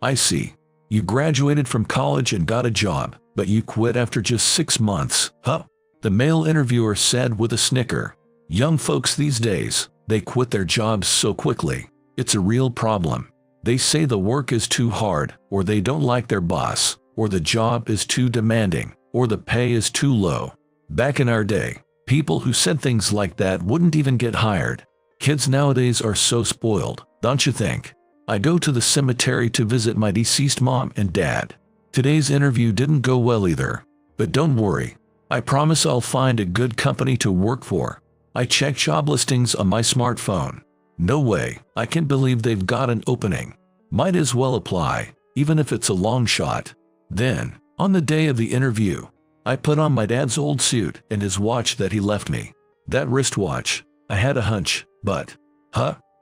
I see. You graduated from college and got a job, but you quit after just 6 months, huh? The male interviewer said with a snicker. Young folks these days, they quit their jobs so quickly. It's a real problem. They say the work is too hard, or they don't like their boss, or the job is too demanding, or the pay is too low. Back in our day, people who said things like that wouldn't even get hired. Kids nowadays are so spoiled, don't you think? I go to the cemetery to visit my deceased mom and dad. Today's interview didn't go well either. But don't worry. I promise I'll find a good company to work for. I check job listings on my smartphone. No way, I can't believe they've got an opening. Might as well apply, even if it's a long shot. Then, on the day of the interview, I put on my dad's old suit and his watch that he left me. That wristwatch, I had a hunch, but,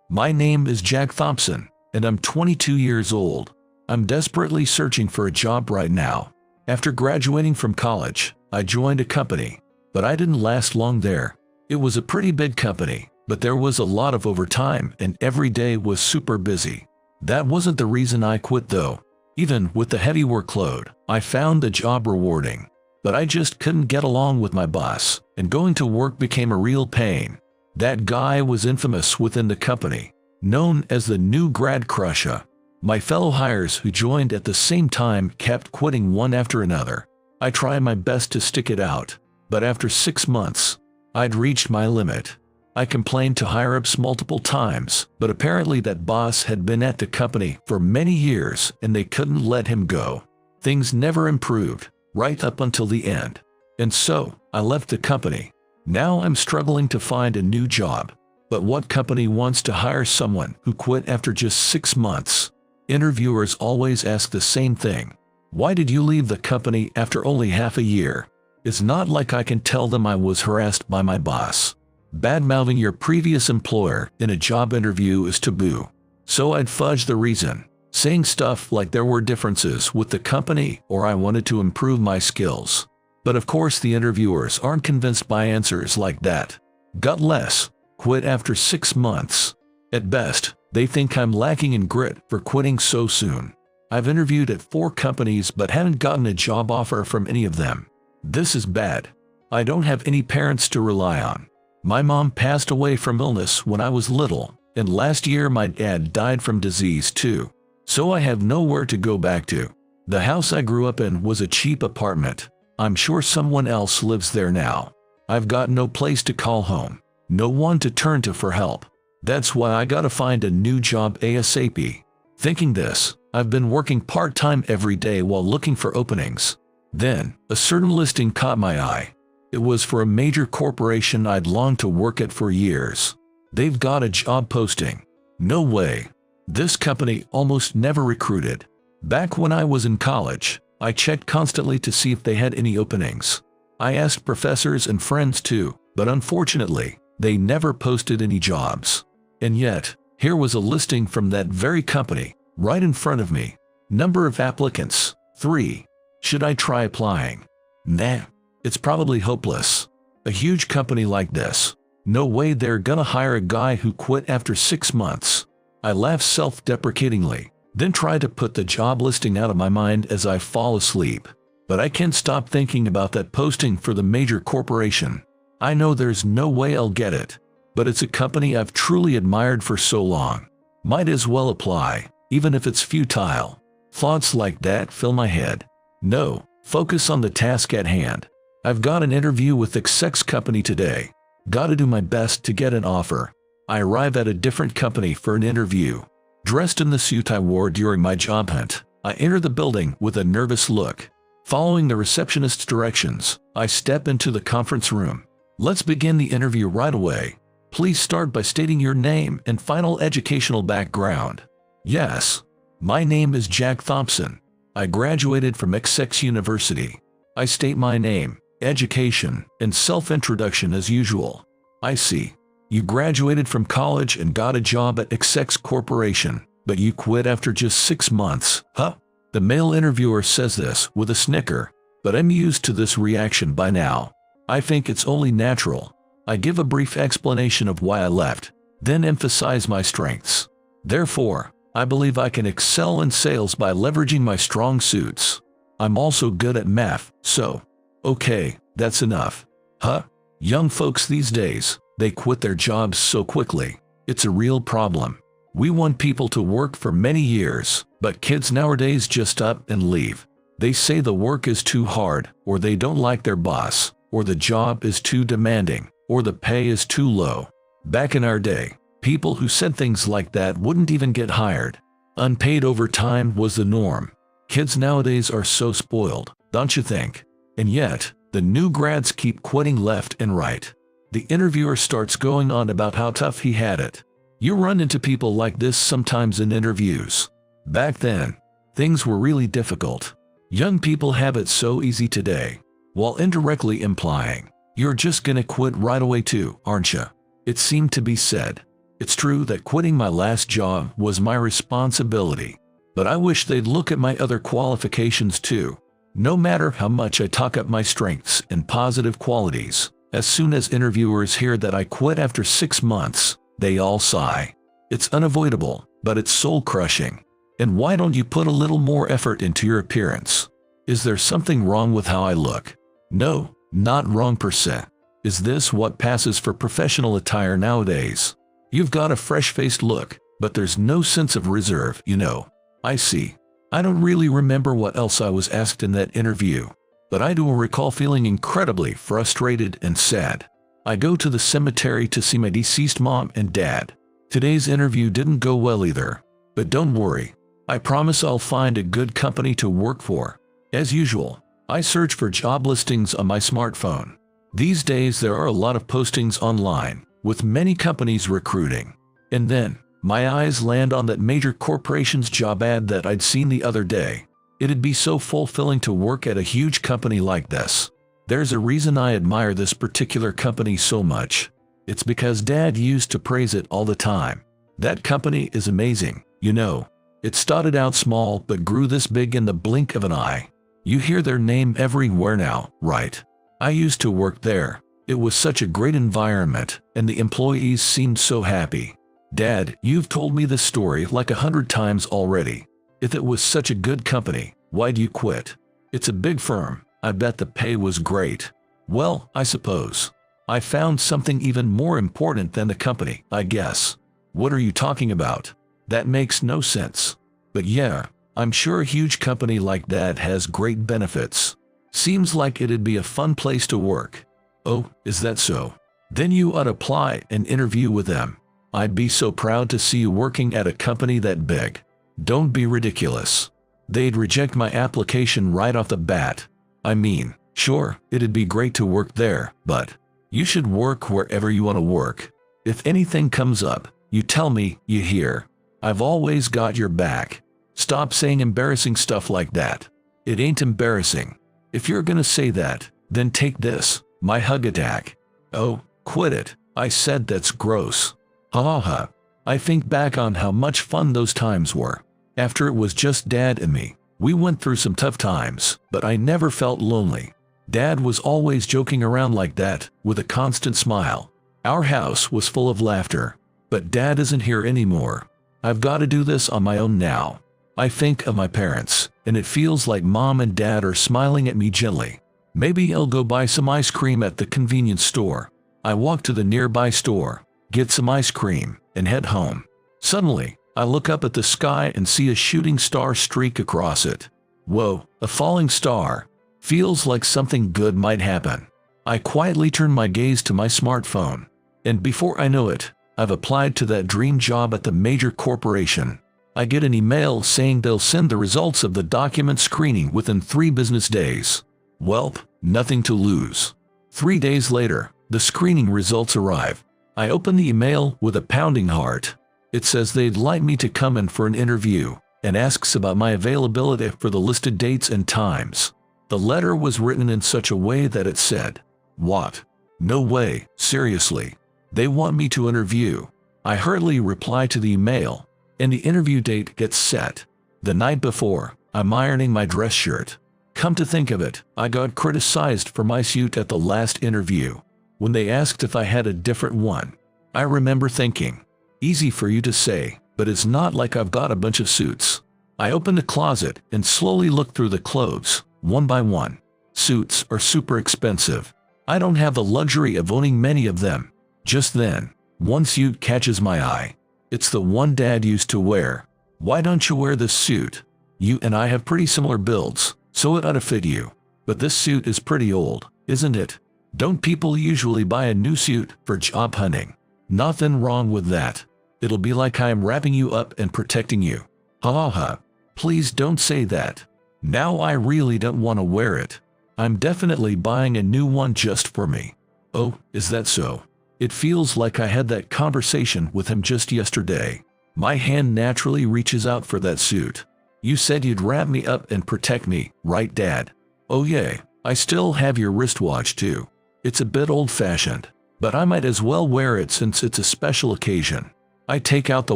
my name is Jack Thompson, and I'm 22 years old. I'm desperately searching for a job right now. After graduating from college, I joined a company, but I didn't last long there. It was a pretty big company, but there was a lot of overtime and every day was super busy. That wasn't the reason I quit though. Even with the heavy workload, I found the job rewarding. But I just couldn't get along with my boss, and going to work became a real pain. That guy was infamous within the company, known as the new grad crusher. My fellow hires who joined at the same time kept quitting one after another. I tried my best to stick it out, but after 6 months, I'd reached my limit. I complained to higher-ups multiple times, but apparently that boss had been at the company for many years and they couldn't let him go. Things never improved, right up until the end. And so, I left the company. Now I'm struggling to find a new job. But what company wants to hire someone who quit after just 6 months? Interviewers always ask the same thing. Why did you leave the company after only half a year? It's not like I can tell them I was harassed by my boss. Bad-mouthing your previous employer in a job interview is taboo. So I'd fudge the reason, saying stuff like there were differences with the company or I wanted to improve my skills. But of course the interviewers aren't convinced by answers like that. Gutless, quit after 6 months. At best, they think I'm lacking in grit for quitting so soon. I've interviewed at 4 companies but haven't gotten a job offer from any of them. This is bad. I don't have any parents to rely on. My mom passed away from illness when I was little, and last year my dad died from disease too. So I have nowhere to go back to. The house I grew up in was a cheap apartment. I'm sure someone else lives there now. I've got no place to call home. No one to turn to for help. That's why I gotta find a new job ASAP. Thinking this, I've been working part-time every day while looking for openings. Then, a certain listing caught my eye. It was for a major corporation I'd longed to work at for years. They've got a job posting. No way. This company almost never recruited. Back when I was in college, I checked constantly to see if they had any openings. I asked professors and friends too, but unfortunately, they never posted any jobs. And yet, here was a listing from that very company, right in front of me. Number of applicants, 3. Should I try applying? Nah, it's probably hopeless. A huge company like this, no way they're gonna hire a guy who quit after 6 months. I laugh self-deprecatingly, then try to put the job listing out of my mind as I fall asleep. But I can't stop thinking about that posting for the major corporation. I know there's no way I'll get it, but it's a company I've truly admired for so long. Might as well apply, even if it's futile. Thoughts like that fill my head. No, focus on the task at hand. I've got an interview with Xex company today. Gotta do my best to get an offer. I arrive at a different company for an interview. Dressed in the suit I wore during my job hunt, I enter the building with a nervous look. Following the receptionist's directions, I step into the conference room. Let's begin the interview right away. Please start by stating your name and final educational background. Yes, my name is Jack Thompson. I graduated from Xex University. I state my name, education, and self-introduction as usual. I see. You graduated from college and got a job at Xex Corporation, but you quit after just 6 months, huh? The male interviewer says this with a snicker, but I'm used to this reaction by now. I think it's only natural. I give a brief explanation of why I left, then emphasize my strengths. Therefore, I believe I can excel in sales by leveraging my strong suits. I'm also good at math, so. Okay, that's enough. Huh? Young folks these days, they quit their jobs so quickly. It's a real problem. We want people to work for many years, but kids nowadays just up and leave. They say the work is too hard, or they don't like their boss, or the job is too demanding, or the pay is too low. Back in our day, people who said things like that wouldn't even get hired. Unpaid overtime was the norm. Kids nowadays are so spoiled, don't you think? And yet, the new grads keep quitting left and right. The interviewer starts going on about how tough he had it. You run into people like this sometimes in interviews. Back then, things were really difficult. Young people have it so easy today, while indirectly implying, you're just gonna quit right away too, aren't you? It seemed to be said. It's true that quitting my last job was my responsibility, but I wish they'd look at my other qualifications too. No matter how much I talk up my strengths and positive qualities, as soon as interviewers hear that I quit after 6 months, they all sigh. It's unavoidable, but it's soul-crushing. And why don't you put a little more effort into your appearance? Is there something wrong with how I look? No, not wrong per se. Is this what passes for professional attire nowadays? You've got a fresh-faced look, but there's no sense of reserve, you know. I see. I don't really remember what else I was asked in that interview, but I do recall feeling incredibly frustrated and sad. I go to the cemetery to see my deceased mom and dad. Today's interview didn't go well either, but don't worry. I promise I'll find a good company to work for. As usual, I search for job listings on my smartphone. These days there are a lot of postings online, with many companies recruiting. And then, my eyes land on that major corporation's job ad that I'd seen the other day. It'd be so fulfilling to work at a huge company like this. There's a reason I admire this particular company so much. It's because Dad used to praise it all the time. That company is amazing, you know. It started out small but grew this big in the blink of an eye. You hear their name everywhere now, right? I used to work there. It was such a great environment, and the employees seemed so happy. Dad, you've told me this story like 100 times already. If it was such a good company, why'd you quit? It's a big firm. I bet the pay was great. Well, I suppose. I found something even more important than the company, I guess. What are you talking about? That makes no sense. But yeah, I'm sure a huge company like that has great benefits. Seems like it'd be a fun place to work. Oh, is that so? Then you ought to apply and interview with them. I'd be so proud to see you working at a company that big. Don't be ridiculous. They'd reject my application right off the bat. I mean, sure, it'd be great to work there, but you should work wherever you want to work. If anything comes up, you tell me, you hear. I've always got your back. Stop saying embarrassing stuff like that. It ain't embarrassing. If you're gonna say that, then take this, my hug attack. Oh, quit it. I said that's gross. Ha ha ha. I think back on how much fun those times were. After it was just Dad and me. We went through some tough times, but I never felt lonely. Dad was always joking around like that, with a constant smile. Our house was full of laughter. But Dad isn't here anymore. I've got to do this on my own now. I think of my parents, and it feels like Mom and Dad are smiling at me gently. Maybe I'll go buy some ice cream at the convenience store. I walk to the nearby store, get some ice cream, and head home. Suddenly, I look up at the sky and see a shooting star streak across it. Whoa, a falling star. Feels like something good might happen. I quietly turn my gaze to my smartphone, and before I know it, I've applied to that dream job at the major corporation. I get an email saying they'll send the results of the document screening within 3 business days. Welp, nothing to lose. 3 days later, the screening results arrive. I open the email with a pounding heart. It says they'd like me to come in for an interview, and asks about my availability for the listed dates and times. The letter was written in such a way that it said, "What? No way, seriously. They want me to interview." I hurriedly reply to the email, and the interview date gets set. The night before, I'm ironing my dress shirt. Come to think of it, I got criticized for my suit at the last interview. When they asked if I had a different one, I remember thinking, easy for you to say, but it's not like I've got a bunch of suits. I open the closet and slowly look through the clothes, one by one. Suits are super expensive. I don't have the luxury of owning many of them. Just then, one suit catches my eye. It's the one Dad used to wear. Why don't you wear this suit? You and I have pretty similar builds, so it ought to fit you. But this suit is pretty old, isn't it? Don't people usually buy a new suit for job hunting? Nothing wrong with that. It'll be like I am wrapping you up and protecting you. Ha ha ha. Please don't say that. Now I really don't want to wear it. I'm definitely buying a new one just for me. Oh, is that so? It feels like I had that conversation with him just yesterday. My hand naturally reaches out for that suit. You said you'd wrap me up and protect me, right, Dad? Oh yeah, I still have your wristwatch too. It's a bit old-fashioned, but I might as well wear it since it's a special occasion. I take out the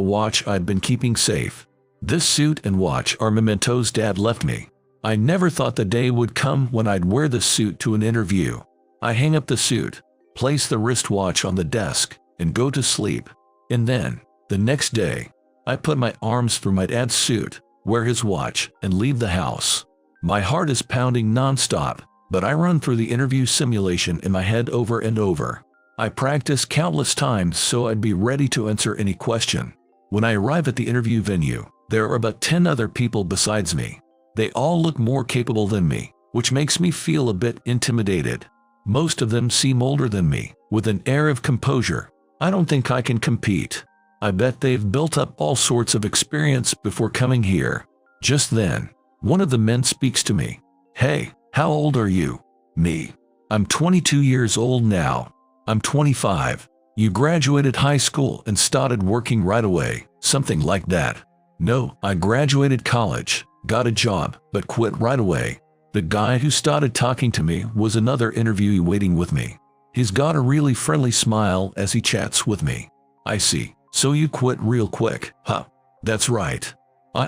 watch I've been keeping safe. This suit and watch are mementos Dad left me. I never thought the day would come when I'd wear the suit to an interview. I hang up the suit, place the wristwatch on the desk, and go to sleep. And then, the next day, I put my arms through my dad's suit, wear his watch, and leave the house. My heart is pounding non-stop, but I run through the interview simulation in my head over and over. I practice countless times so I'd be ready to answer any question. When I arrive at the interview venue, there are about 10 other people besides me. They all look more capable than me, which makes me feel a bit intimidated. Most of them seem older than me, with an air of composure. I don't think I can compete. I bet they've built up all sorts of experience before coming here. Just then, one of the men speaks to me. Hey, how old are you? Me. I'm 22 years old now. I'm 25. You graduated high school and started working right away, something like that. No, I graduated college, got a job, but quit right away. The guy who started talking to me was another interviewee waiting with me. He's got a really friendly smile as he chats with me. I see. So you quit real quick, huh? That's right.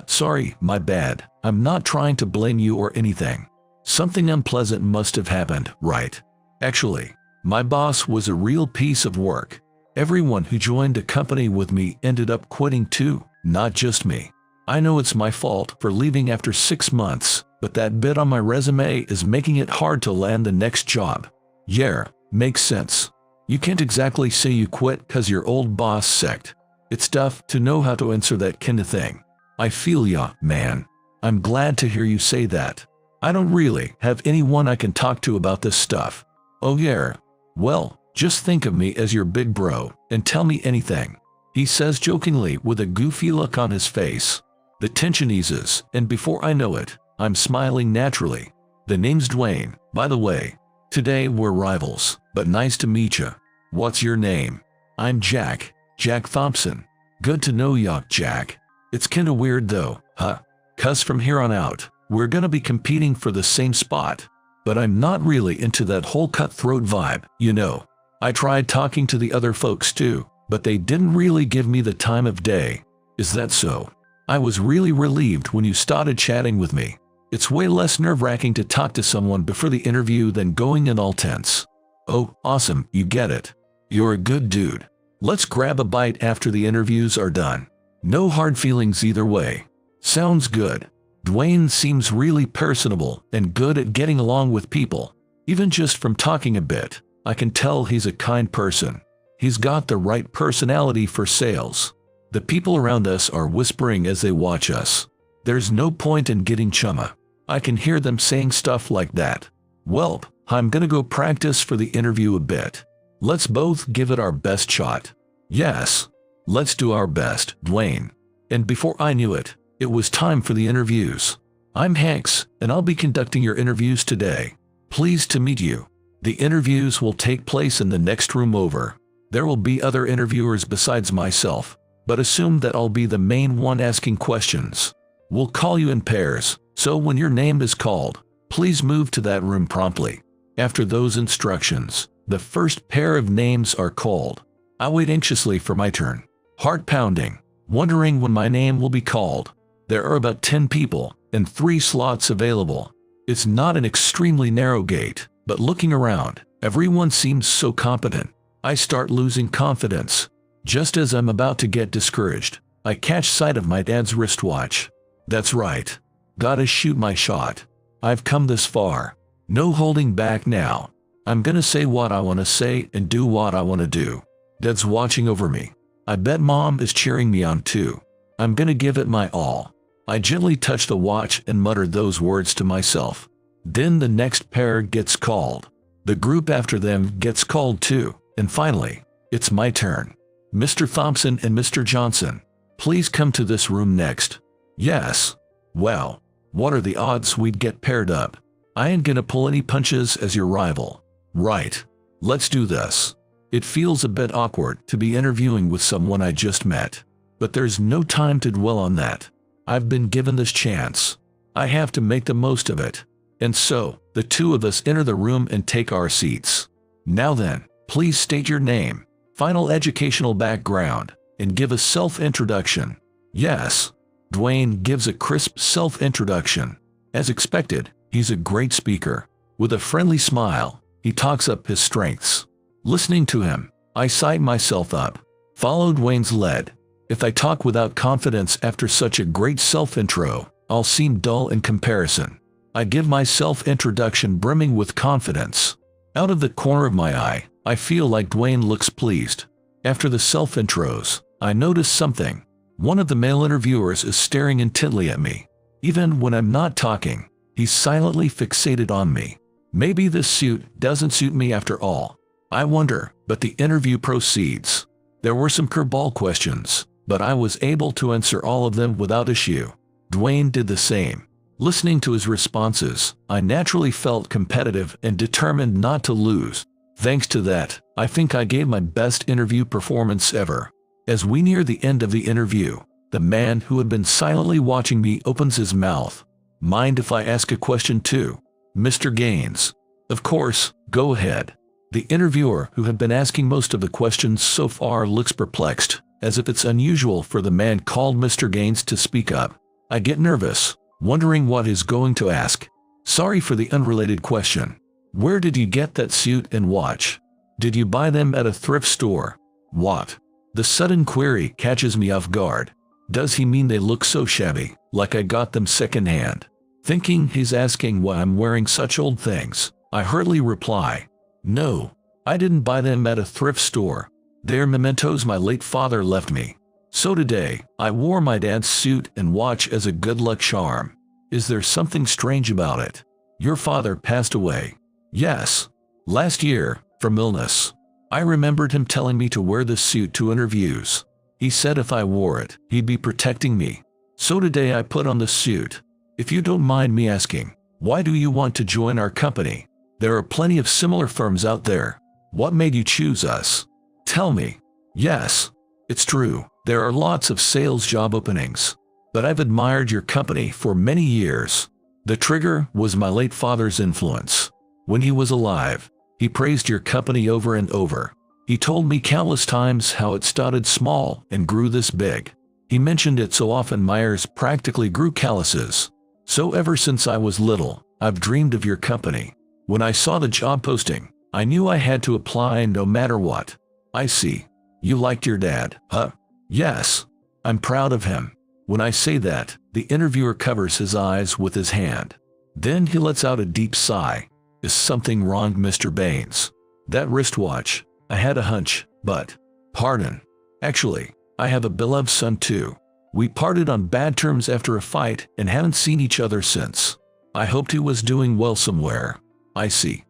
Sorry, my bad. I'm not trying to blame you or anything. Something unpleasant must have happened, right? Actually, my boss was a real piece of work. Everyone who joined a company with me ended up quitting too, not just me. I know it's my fault for leaving after 6 months, but that bit on my resume is making it hard to land the next job. Yeah, makes sense. You can't exactly say you quit cause your old boss sucked. It's tough to know how to answer that kind of thing. I feel ya, man. I'm glad to hear you say that. I don't really have anyone I can talk to about this stuff. Oh yeah? Well, just think of me as your big bro and tell me anything. He says jokingly with a goofy look on his face. The tension eases, and before I know it, I'm smiling naturally. The name's Dwayne, by the way. Today we're rivals, but nice to meet ya. What's your name? I'm Jack Thompson. Good to know ya, Jack. It's kinda weird though, huh? Cause from here on out, we're gonna be competing for the same spot. But I'm not really into that whole cutthroat vibe, you know. I tried talking to the other folks too, but they didn't really give me the time of day. Is that so? I was really relieved when you started chatting with me. It's way less nerve-wracking to talk to someone before the interview than going in all tense. Oh, awesome, you get it. You're a good dude. Let's grab a bite after the interviews are done. No hard feelings either way. Sounds good. Dwayne seems really personable and good at getting along with people. Even just from talking a bit, I can tell he's a kind person. He's got the right personality for sales. The people around us are whispering as they watch us. There's no point in getting chumma. I can hear them saying stuff like that. Welp, I'm gonna go practice for the interview a bit. Let's both give it our best shot. Yes. Let's do our best, Dwayne. And before I knew it, it was time for the interviews. I'm Hanks, and I'll be conducting your interviews today. Pleased to meet you. The interviews will take place in the next room over. There will be other interviewers besides myself, but assume that I'll be the main one asking questions. We'll call you in pairs, so when your name is called, please move to that room promptly. After those instructions, the first pair of names are called. I wait anxiously for my turn, heart pounding, wondering when my name will be called. There are about 10 people and 3 slots available. It's not an extremely narrow gate, but looking around, everyone seems so competent. I start losing confidence. Just as I'm about to get discouraged, I catch sight of my dad's wristwatch. That's right. Gotta shoot my shot. I've come this far. No holding back now. I'm gonna say what I wanna say and do what I wanna do. Dad's watching over me. I bet Mom is cheering me on too. I'm gonna give it my all. I gently touch the watch and mutter those words to myself. Then the next pair gets called. The group after them gets called too. And finally, it's my turn. Mr. Thompson and Mr. Johnson, please come to this room next. Yes. Well, what are the odds we'd get paired up? I ain't gonna pull any punches as your rival. Right. Let's do this. It feels a bit awkward to be interviewing with someone I just met. But there's no time to dwell on that. I've been given this chance. I have to make the most of it. And so, the two of us enter the room and take our seats. Now then, please state your name, final educational background, and give a self-introduction. Yes. Dwayne gives a crisp self-introduction. As expected, he's a great speaker. With a friendly smile, he talks up his strengths. Listening to him, I psych myself up. Follow Dwayne's lead. If I talk without confidence after such a great self-intro, I'll seem dull in comparison. I give my self-introduction brimming with confidence. Out of the corner of my eye, I feel like Dwayne looks pleased. After the self-intros, I notice something. One of the male interviewers is staring intently at me. Even when I'm not talking, he's silently fixated on me. Maybe this suit doesn't suit me after all. I wonder, but the interview proceeds. There were some curveball questions, but I was able to answer all of them without issue. Dwayne did the same. Listening to his responses, I naturally felt competitive and determined not to lose. Thanks to that, I think I gave my best interview performance ever. As we near the end of the interview, the man who had been silently watching me opens his mouth. Mind if I ask a question too? Mr. Gaines. Of course, go ahead. The interviewer, who had been asking most of the questions so far, looks perplexed, as if it's unusual for the man called Mr. Gaines to speak up. I get nervous, wondering what he's going to ask. Sorry for the unrelated question. Where did you get that suit and watch? Did you buy them at a thrift store? What? The sudden query catches me off guard. Does he mean they look so shabby, like I got them secondhand? Thinking he's asking why I'm wearing such old things, I hurriedly reply, no, I didn't buy them at a thrift store. They're mementos my late father left me. So today, I wore my dad's suit and watch as a good luck charm. Is there something strange about it? Your father passed away. Yes. Last year, from illness. I remembered him telling me to wear this suit to interviews. He said if I wore it, he'd be protecting me. So today I put on the suit. If you don't mind me asking, why do you want to join our company? There are plenty of similar firms out there. What made you choose us? Tell me. Yes, it's true. There are lots of sales job openings. But I've admired your company for many years. The trigger was my late father's influence. When he was alive, he praised your company over and over. He told me countless times how it started small and grew this big. He mentioned it so often my ears practically grew calluses. So ever since I was little, I've dreamed of your company. When I saw the job posting, I knew I had to apply no matter what. I see. You liked your dad, huh? Yes. I'm proud of him. When I say that, the interviewer covers his eyes with his hand. Then he lets out a deep sigh. Is something wrong, Mr. Baines? That wristwatch, I had a hunch, but... Pardon. Actually, I have a beloved son too. We parted on bad terms after a fight and haven't seen each other since. I hoped he was doing well somewhere. I see.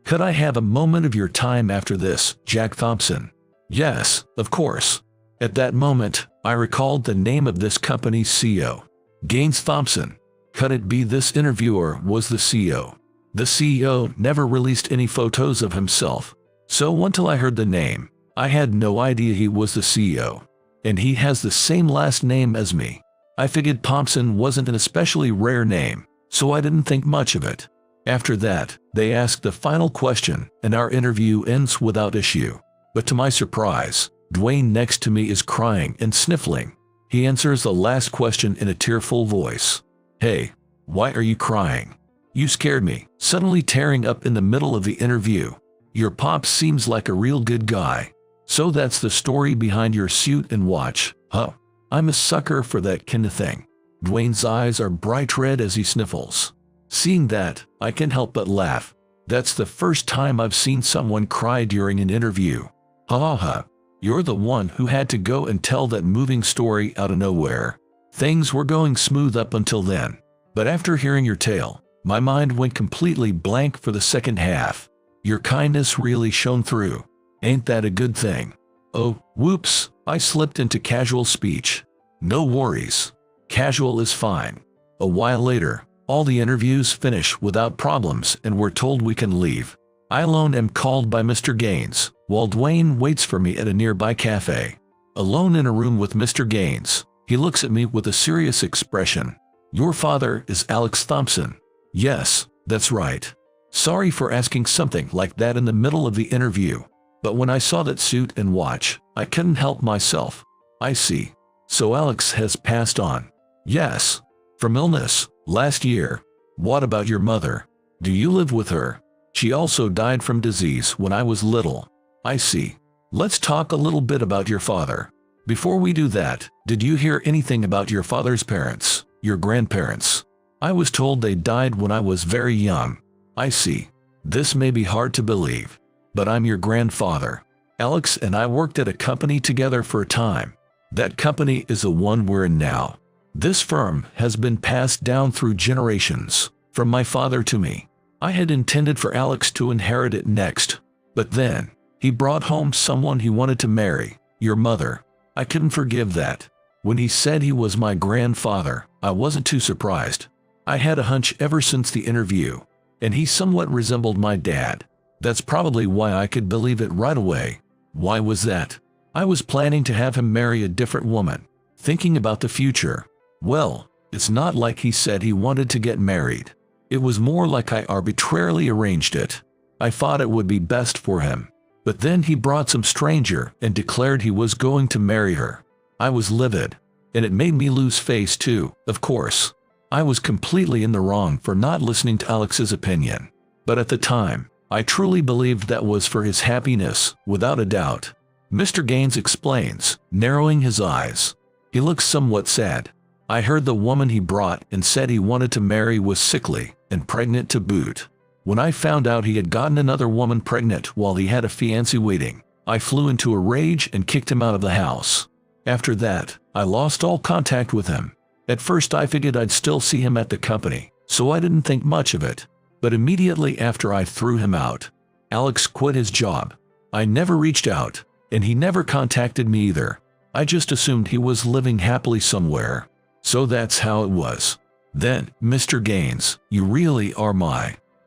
Could I have a moment of your time after this, Jack Thompson? Yes, of course. At that moment, I recalled the name of this company's CEO. Gaines Thompson. Could it be this interviewer was the CEO? The CEO never released any photos of himself. So until I heard the name, I had no idea he was the CEO. And he has the same last name as me. I figured Thompson wasn't an especially rare name, so I didn't think much of it. After that, they asked the final question, and our interview ends without issue. But to my surprise, Dwayne next to me is crying and sniffling. He answers the last question in a tearful voice. Hey, why are you crying? You scared me, suddenly tearing up in the middle of the interview. Your pop seems like a real good guy. So that's the story behind your suit and watch, huh? I'm a sucker for that kind of thing. Dwayne's eyes are bright red as he sniffles. Seeing that, I can't help but laugh. That's the first time I've seen someone cry during an interview. Ha ha ha. You're the one who had to go and tell that moving story out of nowhere. Things were going smooth up until then. But after hearing your tale, my mind went completely blank for the second half. Your kindness really shone through. Ain't that a good thing? Oh, whoops, I slipped into casual speech. No worries. Casual is fine. A while later, all the interviews finish without problems and we're told we can leave. I alone am called by Mr. Gaines, while Dwayne waits for me at a nearby cafe. Alone in a room with Mr. Gaines, he looks at me with a serious expression. Your father is Alex Thompson. Yes, that's right. Sorry for asking something like that in the middle of the interview, but when I saw that suit and watch, I couldn't help myself. I see. So Alex has passed on. Yes. From illness, last year. What about your mother? Do you live with her? She also died from disease when I was little. I see. Let's talk a little bit about your father. Before we do that, did you hear anything about your father's parents, your grandparents? I was told they died when I was very young. I see. This may be hard to believe, but I'm your grandfather. Alex and I worked at a company together for a time. That company is the one we're in now. This firm has been passed down through generations, from my father to me. I had intended for Alex to inherit it next, but then, he brought home someone he wanted to marry, your mother. I couldn't forgive that. When he said he was my grandfather, I wasn't too surprised. I had a hunch ever since the interview, and he somewhat resembled my dad. That's probably why I could believe it right away. Why was that? I was planning to have him marry a different woman, thinking about the future. Well, it's not like he said he wanted to get married. It was more like I arbitrarily arranged it. I thought it would be best for him. But then he brought some stranger and declared he was going to marry her. I was livid, and it made me lose face too, of course. I was completely in the wrong for not listening to Alex's opinion. But at the time, I truly believed that was for his happiness, without a doubt. Mr. Gaines explains, narrowing his eyes. He looks somewhat sad. I heard the woman he brought and said he wanted to marry was sickly and pregnant to boot. When I found out he had gotten another woman pregnant while he had a fiancée waiting, I flew into a rage and kicked him out of the house. After that, I lost all contact with him. At first I figured I'd still see him at the company, so I didn't think much of it. But immediately after I threw him out, Alex quit his job. I never reached out, and he never contacted me either. I just assumed he was living happily somewhere. So that's how it was. Then, Mr. Gaines, you really are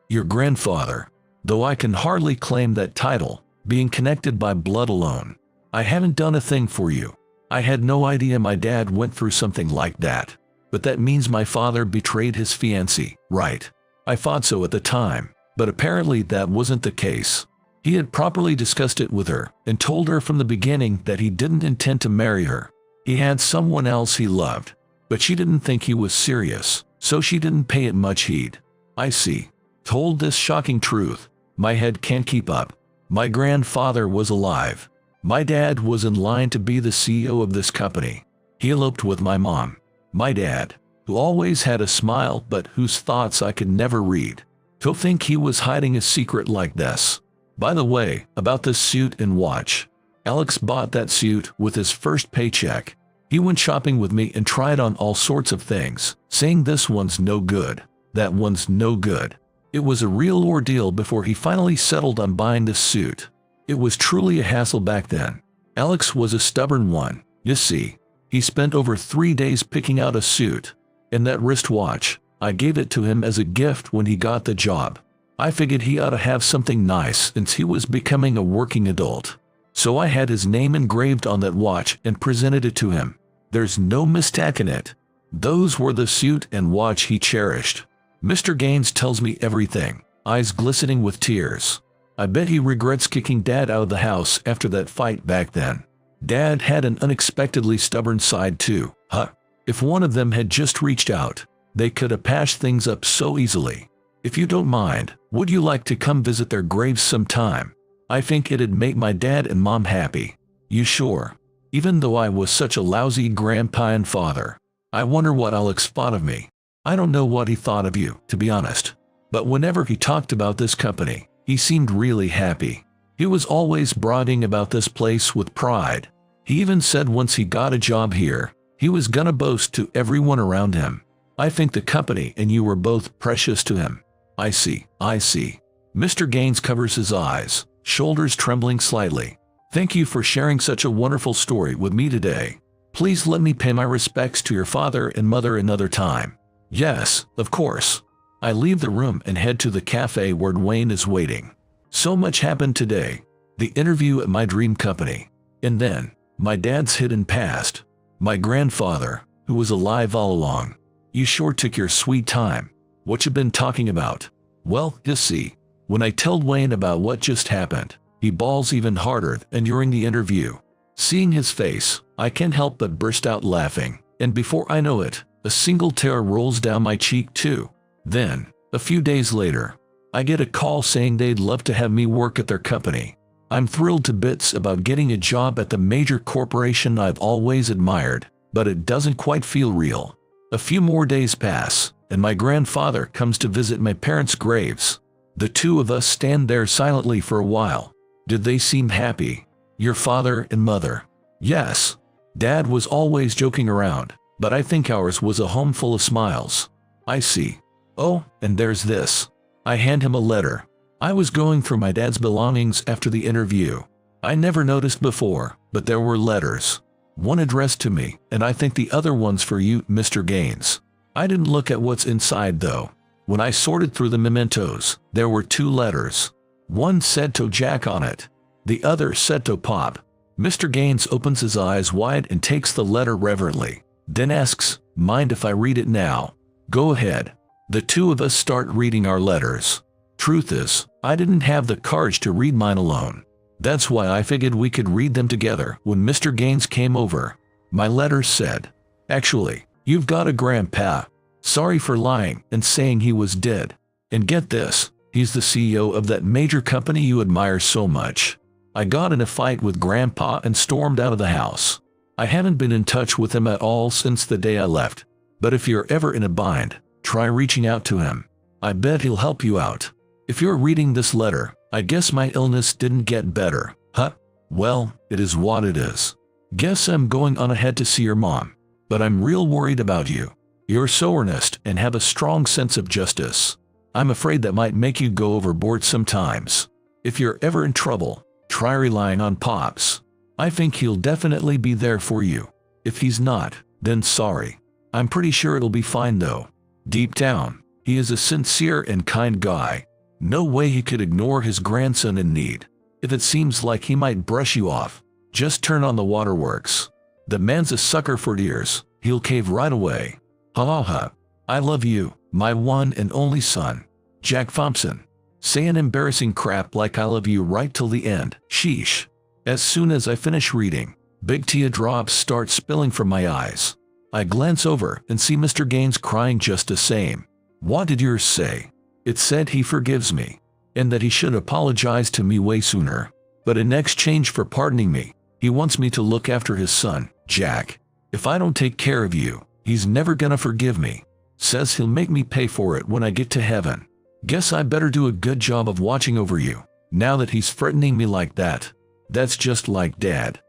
your grandfather, though I can hardly claim that title, being connected by blood alone. I haven't done a thing for you. I had no idea my dad went through something like that. But that means my father betrayed his fiancée, right? I thought so at the time, but apparently that wasn't the case. He had properly discussed it with her and told her from the beginning that he didn't intend to marry her. He had someone else he loved, but she didn't think he was serious, so she didn't pay it much heed. I see. Told this shocking truth, my head can't keep up. My grandfather was alive. My dad was in line to be the CEO of this company. He eloped with my mom. My dad, who always had a smile but whose thoughts I could never read. To think he was hiding a secret like this. By the way, about this suit and watch. Alex bought that suit with his first paycheck. He went shopping with me and tried on all sorts of things, saying this one's no good, that one's no good. It was a real ordeal before he finally settled on buying this suit. It was truly a hassle back then. Alex was a stubborn one, you see. He spent over 3 days picking out a suit. And that wristwatch, I gave it to him as a gift when he got the job. I figured he ought to have something nice since he was becoming a working adult. So I had his name engraved on that watch and presented it to him. There's no mistaking it. Those were the suit and watch he cherished. Mr. Gaines tells me everything, eyes glistening with tears. I bet he regrets kicking Dad out of the house after that fight back then. Dad had an unexpectedly stubborn side too, huh? If one of them had just reached out, they could have patched things up so easily. If you don't mind, would you like to come visit their graves sometime? I think it'd make my dad and mom happy. You sure? Even though I was such a lousy grandpa and father. I wonder what Alex thought of me. I don't know what he thought of you, to be honest. But whenever he talked about this company, he seemed really happy. He was always bragging about this place with pride. He even said once he got a job here, he was gonna boast to everyone around him. I think the company and you were both precious to him. I see, I see. Mr. Gaines covers his eyes, shoulders trembling slightly. Thank you for sharing such a wonderful story with me today. Please let me pay my respects to your father and mother another time. Yes, of course. I leave the room and head to the cafe where Dwayne is waiting. So much happened today. The interview at my dream company. And then, my dad's hidden past. My grandfather, who was alive all along. You sure took your sweet time. What you been talking about? Well, you see, when I tell Dwayne about what just happened, he bawls even harder than during the interview. Seeing his face, I can't help but burst out laughing, and before I know it, a single tear rolls down my cheek too. Then, a few days later, I get a call saying they'd love to have me work at their company. I'm thrilled to bits about getting a job at the major corporation I've always admired, but it doesn't quite feel real. A few more days pass, and my grandfather comes to visit my parents' graves. The two of us stand there silently for a while. Did they seem happy? Your father and mother? Yes. Dad was always joking around, but I think ours was a home full of smiles. I see. Oh, and there's this. I hand him a letter. I was going through my dad's belongings after the interview. I never noticed before, but there were letters. One addressed to me, and I think the other one's for you, Mr. Gaines. I didn't look at what's inside though. When I sorted through the mementos, there were two letters. One said to Jack on it. The other said to Pop. Mr. Gaines opens his eyes wide and takes the letter reverently, then asks, "Mind if I read it now?" Go ahead. The two of us start reading our letters. Truth is, I didn't have the courage to read mine alone. That's why I figured we could read them together when Mr. Gaines came over. My letter said, "Actually, you've got a grandpa. Sorry for lying and saying he was dead. And get this, he's the CEO of that major company you admire so much." I got in a fight with Grandpa and stormed out of the house. I haven't been in touch with him at all since the day I left. But if you're ever in a bind, try reaching out to him. I bet he'll help you out. If you're reading this letter, I guess my illness didn't get better, huh? Well, it is what it is. Guess I'm going on ahead to see your mom. But I'm real worried about you. You're so earnest and have a strong sense of justice. I'm afraid that might make you go overboard sometimes. If you're ever in trouble, try relying on Pops. I think he'll definitely be there for you. If he's not, then sorry. I'm pretty sure it'll be fine though. Deep down, he is a sincere and kind guy. No way he could ignore his grandson in need. If it seems like he might brush you off, just turn on the waterworks. The man's a sucker for deers. He'll cave right away. Ha ha ha. I love you, my one and only son. Jack Thompson. Saying embarrassing crap like I love you right till the end. Sheesh. As soon as I finish reading, big teardrops start spilling from my eyes. I glance over and see Mr. Gaines crying just the same. What did yours say? It said he forgives me, and that he should apologize to me way sooner. But in exchange for pardoning me, he wants me to look after his son, Jack. If I don't take care of you, he's never gonna forgive me. Says he'll make me pay for it when I get to heaven. Guess I better do a good job of watching over you, now that he's threatening me like that. That's just like Dad.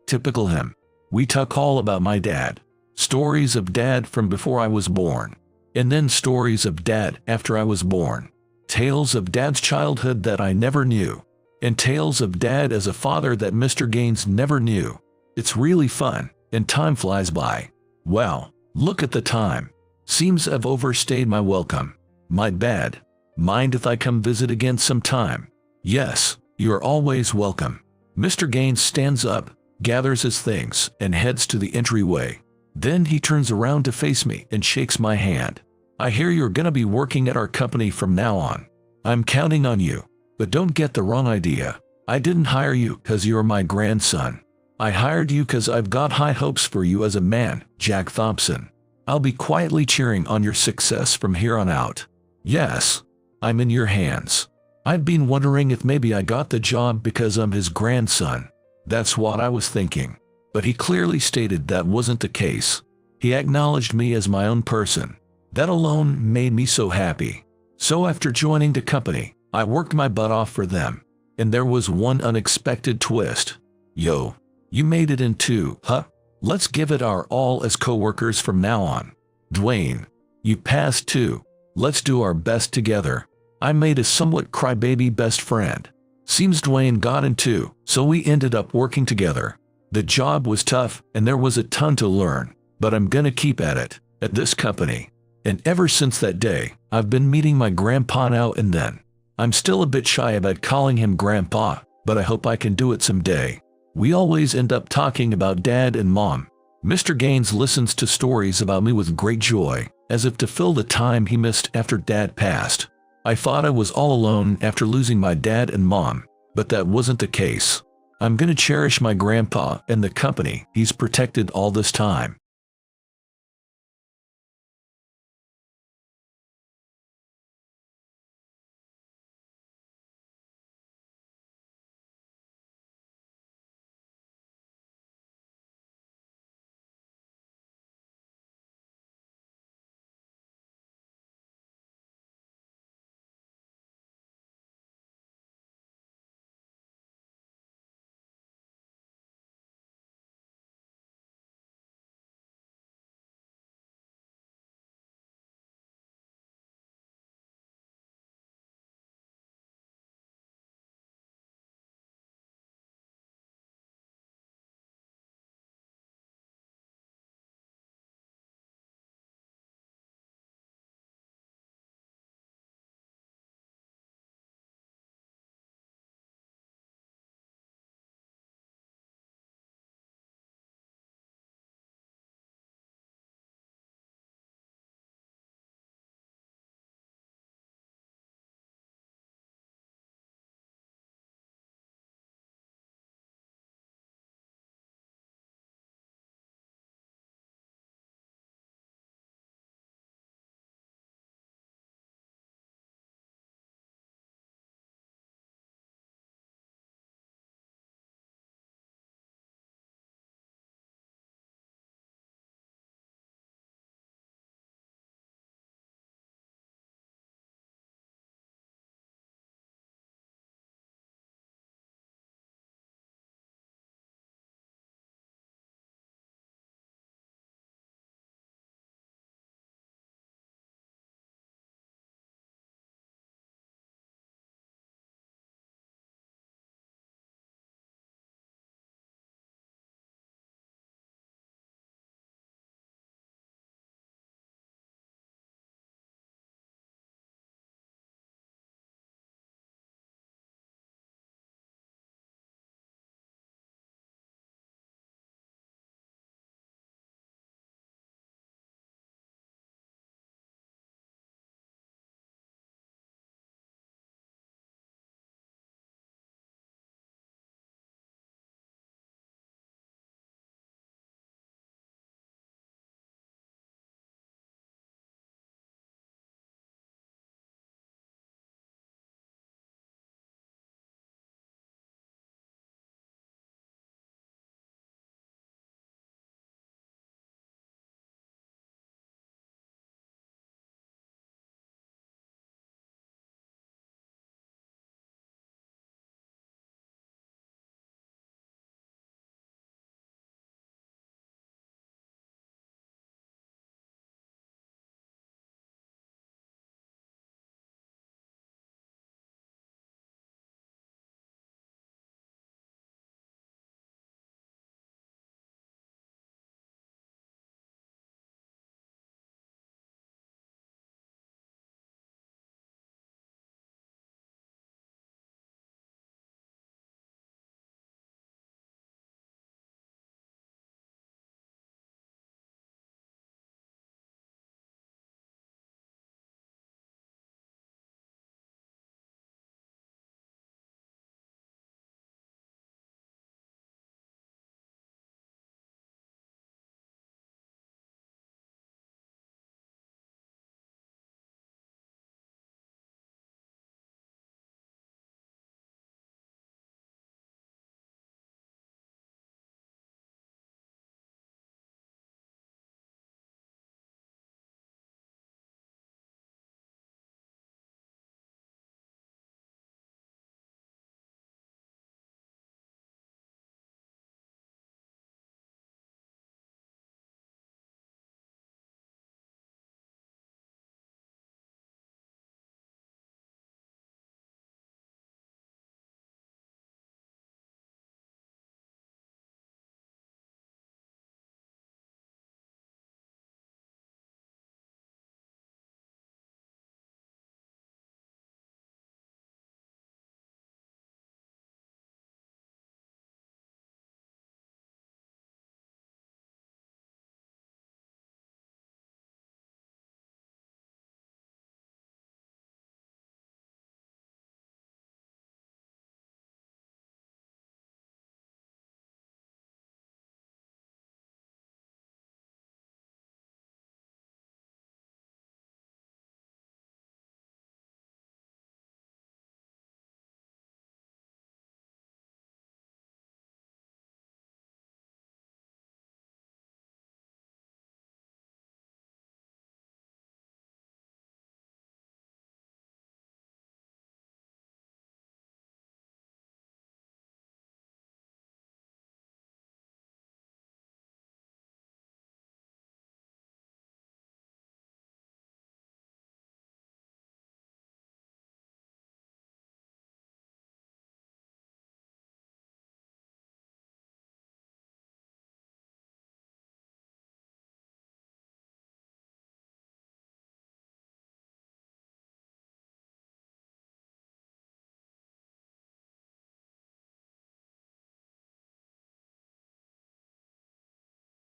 Typical him. We talk all about my dad. Stories of Dad from before I was born. And then stories of Dad after I was born. Tales of Dad's childhood that I never knew. And tales of Dad as a father that Mr. Gaines never knew. It's really fun, and time flies by. Wow, look at the time. Seems I've overstayed my welcome. My bad. Mind if I come visit again sometime? Yes, you're always welcome. Mr. Gaines stands up, gathers his things, and heads to the entryway. Then he turns around to face me and shakes my hand. I hear you're gonna be working at our company from now on. I'm counting on you. But don't get the wrong idea. I didn't hire you because you're my grandson. I hired you because I've got high hopes for you as a man, Jack Thompson. I'll be quietly cheering on your success from here on out. Yes, I'm in your hands. I've been wondering if maybe I got the job because I'm his grandson. That's what I was thinking. but he clearly stated that wasn't the case. He acknowledged me as my own person. That alone made me so happy. So after joining the company, I worked my butt off for them. And there was one unexpected twist. Yo, you made it in too, huh? Let's give it our all as co-workers from now on. Dwayne, you passed too. Let's do our best together. I made a somewhat crybaby best friend. Seems Dwayne got in too, so we ended up working together. The job was tough and there was a ton to learn, but I'm gonna keep at it, at this company. And ever since that day, I've been meeting my grandpa now and then. I'm still a bit shy about calling him grandpa, but I hope I can do it someday. We always end up talking about dad and mom. Mr. Gaines listens to stories about me with great joy, as if to fill the time he missed after dad passed. I thought I was all alone after losing my dad and mom, but that wasn't the case. I'm gonna cherish my grandpa and the company he's protected all this time.